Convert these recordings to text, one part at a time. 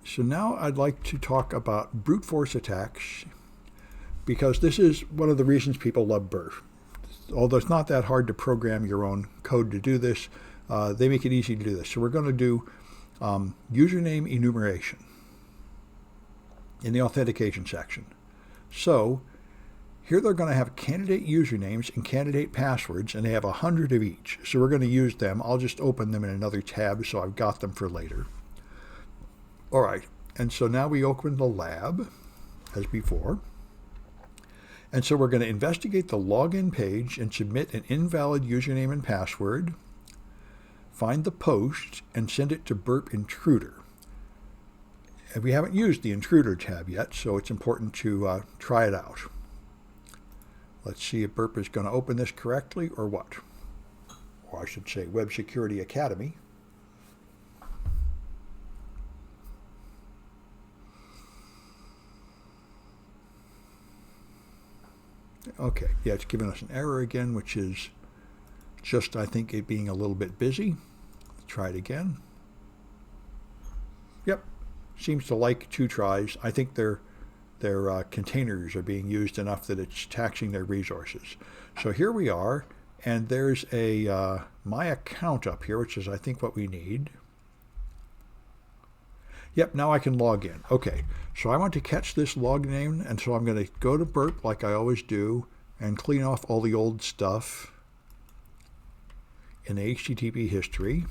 So now I'd like to talk about brute force attacks, because this is one of the reasons people love Burp. Although it's not that hard to program your own code to do this, they make it easy to do this. So we're going to do username enumeration in the authentication section. So here they're going to have candidate usernames and candidate passwords, and they have 100 of each. So we're going to use them. I'll just open them in another tab so I've got them for later. All right, and so now we open the lab as before. And so we're going to investigate the login page and submit an invalid username and password, find the post, and send it to Burp Intruder. And we haven't used the Intruder tab yet, so it's important to try it out. Let's see if Burp is going to open this correctly or what. Or I should say Web Security Academy. Okay, yeah, it's giving us an error again, which is just, I think, it being a little bit busy. Let's try it again. Yep, seems to like 2 tries. I think their containers are being used enough that it's taxing their resources. So here we are, and there's a my account up here, which is, I think, what we need. Yep, now I can log in. Okay, so I want to catch this log name, and so I'm going to go to Burp like I always do and clean off all the old stuff in the HTTP history.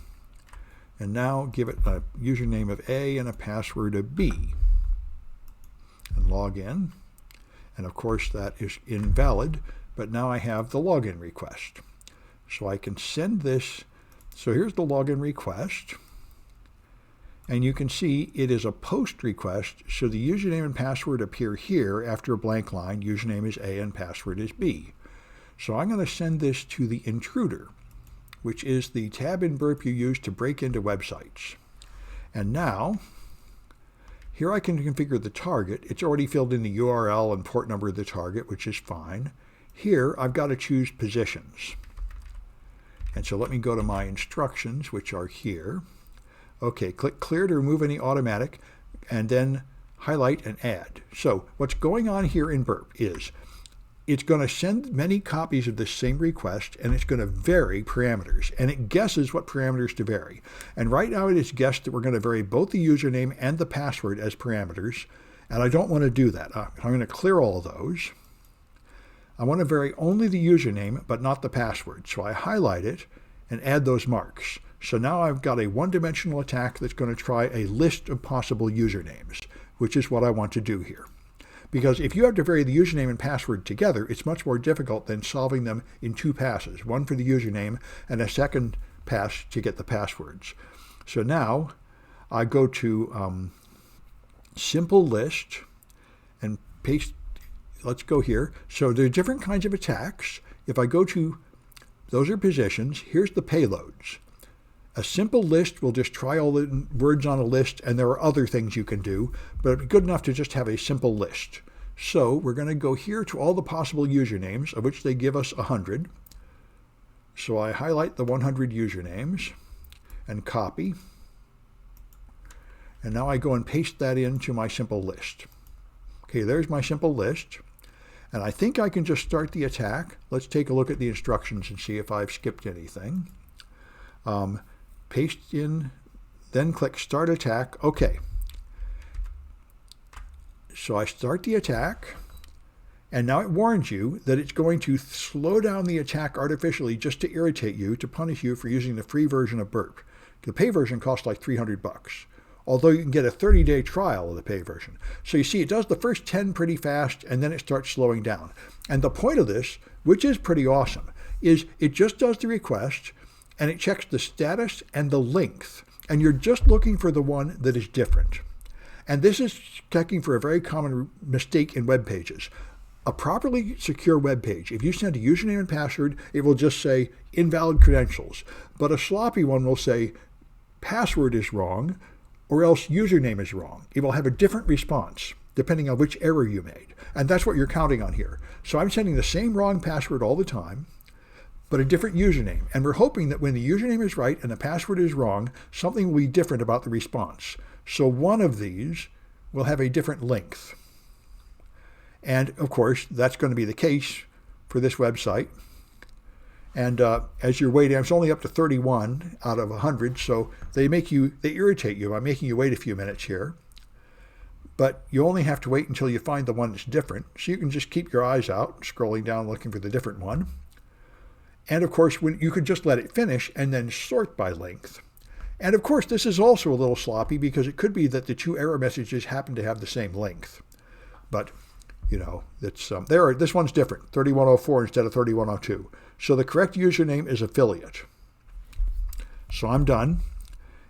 And now give it a username of A and a password of B. And log in. And of course that is invalid, but now I have the login request. So I can send this. So here's the login request. And you can see it is a post request, so the username and password appear here after a blank line. Username is A and password is B. So I'm going to send this to the intruder, which is the tab in Burp you use to break into websites. And now, here I can configure the target. It's already filled in the URL and port number of the target, which is fine. Here, I've got to choose positions. And so let me go to my instructions, which are here. Okay, click clear to remove any automatic, and then highlight and add. So what's going on here in Burp is it's going to send many copies of the same request, and it's going to vary parameters, and it guesses what parameters to vary. And right now it has guessed that we're going to vary both the username and the password as parameters, and I don't want to do that. I'm going to clear all of those. I want to vary only the username, but not the password. So I highlight it and add those marks. So now I've got a one-dimensional attack that's going to try a list of possible usernames, which is what I want to do here. Because if you have to vary the username and password together, it's much more difficult than solving them in 2 passes, one for the username and a second pass to get the passwords. So now I go to simple list and paste. Let's go here. So there are different kinds of attacks. If I go to, those are positions, here's the payloads. A simple list will just try all the words on a list, and there are other things you can do, but it'd be good enough to just have a simple list. So we're going to go here to all the possible usernames, of which they give us 100. So I highlight the 100 usernames and copy. And now I go and paste that into my simple list. Okay, there's my simple list. And I think I can just start the attack. Let's take a look at the instructions and see if I've skipped anything. Paste in, then click Start Attack. Okay. So I start the attack, and now it warns you that it's going to slow down the attack artificially just to irritate you, to punish you for using the free version of Burp. The pay version costs like $300, although you can get a 30-day trial of the pay version. So you see, it does the first 10 pretty fast, and then it starts slowing down. And the point of this, which is pretty awesome, is it just does the request, and it checks the status and the length, and you're just looking for the one that is different. And this is checking for a very common mistake in web pages. A properly secure web page, if you send a username and password, it will just say invalid credentials. But a sloppy one will say password is wrong, or else username is wrong. It will have a different response depending on which error you made. And that's what you're counting on here. So I'm sending the same wrong password all the time, but a different username. And we're hoping that when the username is right and the password is wrong, something will be different about the response. So one of these will have a different length. And of course, that's going to be the case for this website. And as you're waiting, it's only up to 31 out of 100, so they irritate you by making you wait a few minutes here. But you only have to wait until you find the one that's different. So you can just keep your eyes out, scrolling down, looking for the different one. And of course, you could just let it finish and then sort by length. And of course, this is also a little sloppy because it could be that the two error messages happen to have the same length. But, it's this one's different, 3104 instead of 3102. So the correct username is affiliate. So I'm done.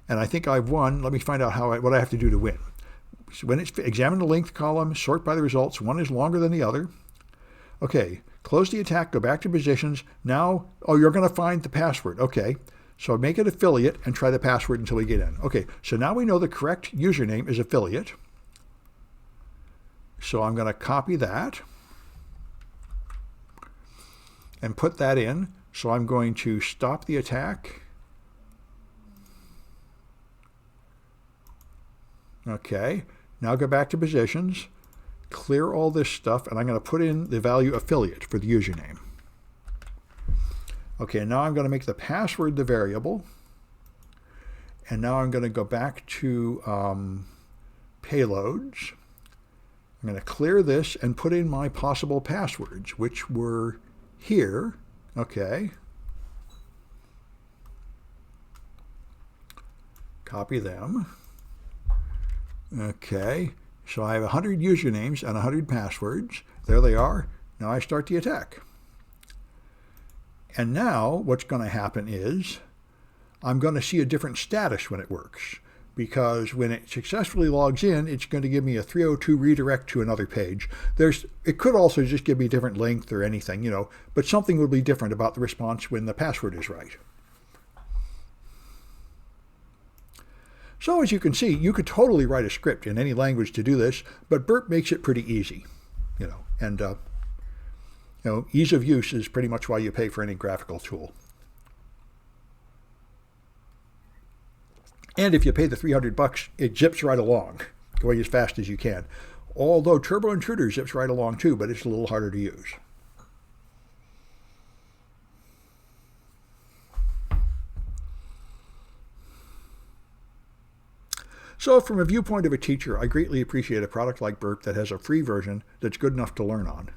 And I think I've won. Let me find out what I have to do to win. So when it's examine the length column, sort by the results. One is longer than the other. Okay, close the attack, go back to positions. Now, you're going to find the password. Okay, so make it affiliate and try the password until we get in. Okay, so now we know the correct username is affiliate. So I'm going to copy that and put that in. So I'm going to stop the attack. Okay, now go back to positions, clear all this stuff, and I'm going to put in the value affiliate for the username. Okay, now I'm going to make the password the variable. And now I'm going to go back to payloads. I'm going to clear this and put in my possible passwords, which were here. Okay. Copy them. Okay. So I have 100 usernames and 100 passwords. There they are. Now I start the attack. And now what's going to happen is I'm going to see a different status when it works. Because when it successfully logs in, it's going to give me a 302 redirect to another page. It could also just give me a different length or anything, but something will be different about the response when the password is right. So as you can see, you could totally write a script in any language to do this, but Burp makes it pretty easy, and ease of use is pretty much why you pay for any graphical tool. And if you pay the $300, it zips right along, going as fast as you can. Although Turbo Intruder zips right along too, but it's a little harder to use. So from a viewpoint of a teacher, I greatly appreciate a product like Burp that has a free version that's good enough to learn on.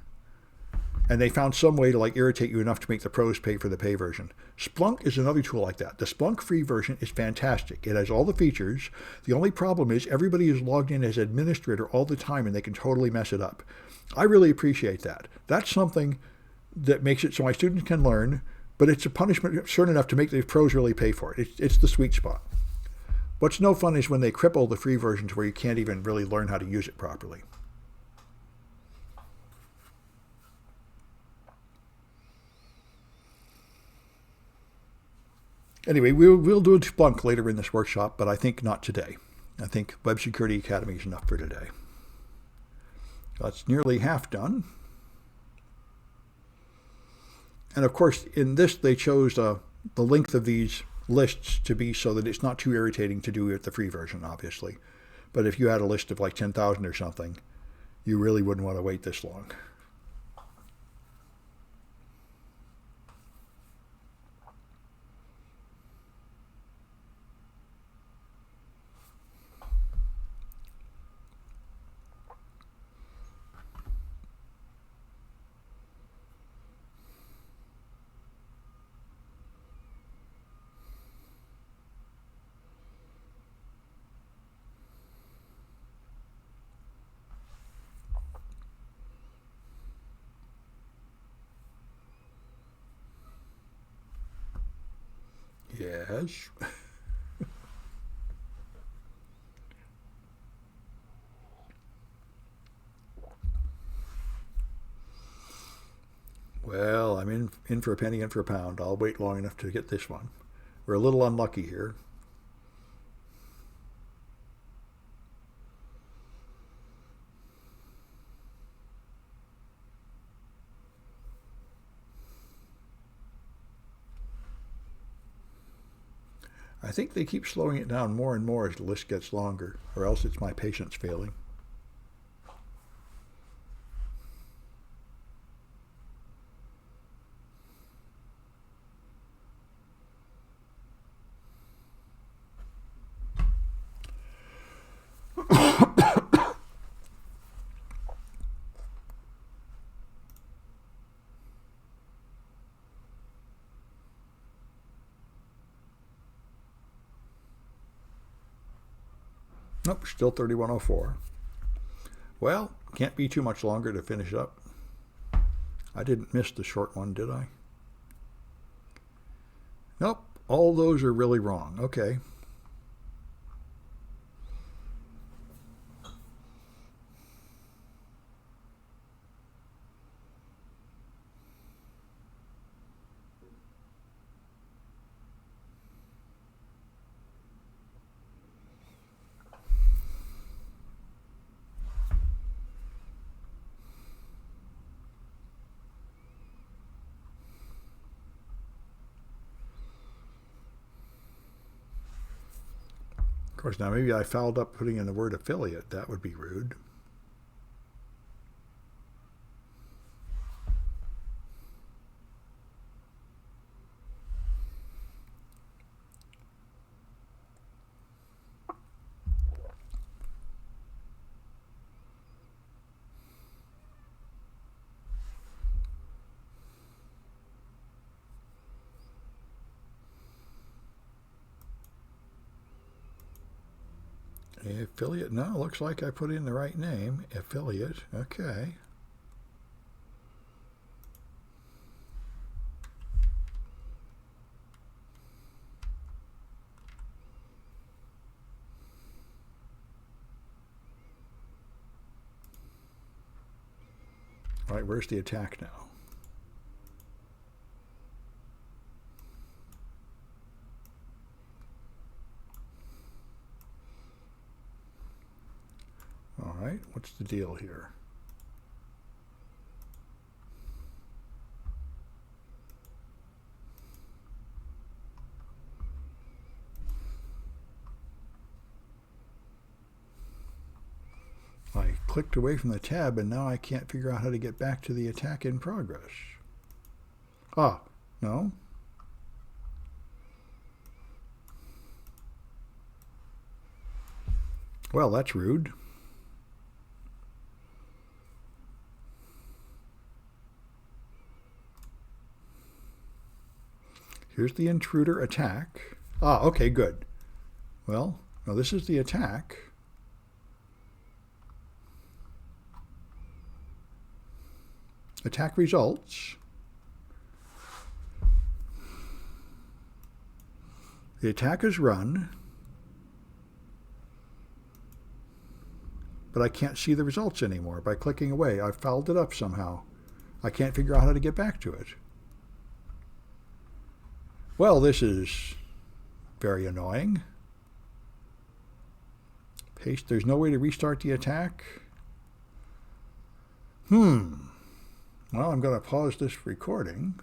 And they found some way to irritate you enough to make the pros pay for the pay version. Splunk is another tool like that. The Splunk free version is fantastic. It has all the features. The only problem is everybody is logged in as administrator all the time and they can totally mess it up. I really appreciate that. That's something that makes it so my students can learn, but it's a punishment certain enough to make the pros really pay for it. It's the sweet spot. What's no fun is when they cripple the free version to where you can't even really learn how to use it properly. Anyway, we'll do a Splunk later in this workshop, but I think not today. I think Web Security Academy is enough for today. That's nearly half done. And of course, in this, they chose the length of these lists to be so that it's not too irritating to do with the free version, obviously. But if you had a list of 10,000 or something, you really wouldn't want to wait this long. Yes. Well, I'm in for a penny, in for a pound. I'll wait long enough to get this one. We're a little unlucky here. I think they keep slowing it down more and more as the list gets longer, or else it's my patience failing. Nope, still 3104. Well, can't be too much longer to finish up. I didn't miss the short one, did I? Nope, all those are really wrong. Okay. Of course, now maybe I fouled up putting in the word affiliate. That would be rude. Affiliate, no, looks like I put in the right name. Affiliate, okay. All right, where's the attack now? All right, what's the deal here? I clicked away from the tab and now I can't figure out how to get back to the attack in progress. Ah, no. Well, that's rude. Here's the intruder attack. Ah, okay, good. Well, no, this is the attack. Attack results. The attack is run, but I can't see the results anymore by clicking away. I fouled it up somehow. I can't figure out how to get back to it. Well, this is very annoying. Paste. There's no way to restart the attack. Well, I'm going to pause this recording.